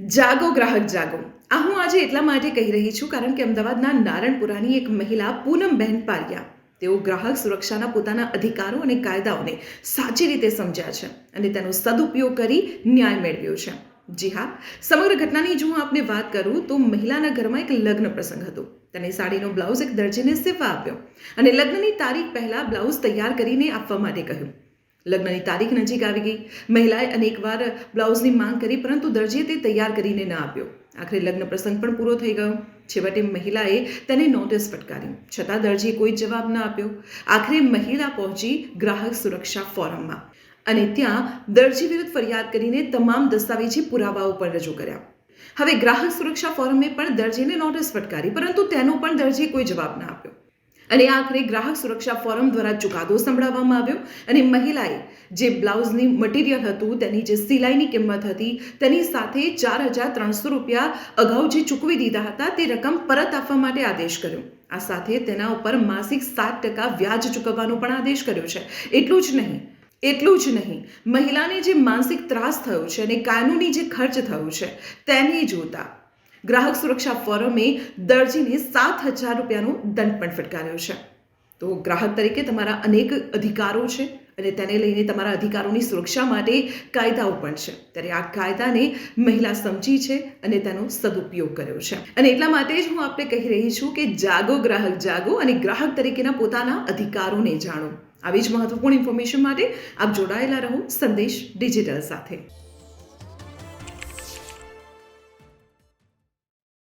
જાગો ગ્રાહક જાગો. આ હું આજે એટલા માટે કહી રહી છું કારણ કે અમદાવાદના નારણપુરાની એક મહિલા પૂનમબહેન પારિયા તેઓ ગ્રાહક સુરક્ષાના પોતાના અધિકારો અને કાયદાઓને સાચી રીતે સમજ્યા છે અને તેનો સદુપયોગ કરી ન્યાય મેળવ્યો છે. જી હા, સમગ્ર ઘટનાની જો હું આપને વાત કરું તો મહિલાના ઘરમાં એક લગ્ન પ્રસંગ હતો. તેને સાડીનો બ્લાઉઝ એક દરજીને સીવવા આપ્યો અને લગ્નની તારીખ પહેલા બ્લાઉઝ તૈયાર કરીને આપવા માટે કહ્યું. લગ્નની તારીખ નજીક આવી ગઈ. મહિલાએ અનેકવાર બ્લાઉઝની માંગ કરી પરંતુ દરજીએ તે તૈયાર કરીને ન આપ્યો. આખરે લગ્ન પ્રસંગ પણ પૂરો થઈ ગયો. છેવટે મહિલાએ તેને નોટિસ ફટકારી, છતાં દરજીએ કોઈ જવાબ ન આપ્યો. આખરે મહિલા પહોંચી ગ્રાહક સુરક્ષા ફોરમમાં અને ત્યાં દરજી વિરુદ્ધ ફરિયાદ કરીને તમામ દસ્તાવેજી પુરાવાઓ પણ રજૂ કર્યા. હવે ગ્રાહક સુરક્ષા ફોરમે પણ દરજીને નોટિસ ફટકારી પરંતુ તેનો પણ દરજીએ કોઈ જવાબ ન આપ્યો અને આખરે ગ્રાહક સુરક્ષા ફોરમ દ્વારા ચુકાદો સંભળાવવામાં આવ્યો અને મહિલાએ જે બ્લાઉઝની મટીરિયલ હતું, તેની જે સિલાઈની કિંમત હતી, તેની સાથે 4,300 રૂપિયા અગાઉ જે ચૂકવી દીધા હતા તે રકમ પરત આપવા માટે આદેશ કર્યો. આ સાથે તેના ઉપર માસિક 7% વ્યાજ ચૂકવવાનો પણ આદેશ કર્યો છે. એટલું જ નહીં, મહિલાને જે માનસિક ત્રાસ થયો છે અને કાનૂની જે ખર્ચ થયો છે તેને જોતા ગ્રાહક સુરક્ષા ફોરમે દરજીને 7,000 રૂપિયાનો દંડ પણ ફટકાર્યો છે. તો ગ્રાહક તરીકે તમારા અનેક અધિકારો છે અને તેને લઈને તમારા અધિકારોની સુરક્ષા માટે કાયદાઓ પણ છે. ત્યારે આ કાયદાને મહિલા સમજી છે અને તેનો સદુપયોગ કર્યો છે. અને એટલા માટે જ હું આપને કહી રહી છું કે જાગો ગ્રાહક જાગો અને ગ્રાહક તરીકેના પોતાના અધિકારોને જાણો. આવી જ મહત્વપૂર્ણ ઇન્ફોર્મેશન માટે આપ જોડાયેલા રહો સંદેશ ડિજિટલ સાથે.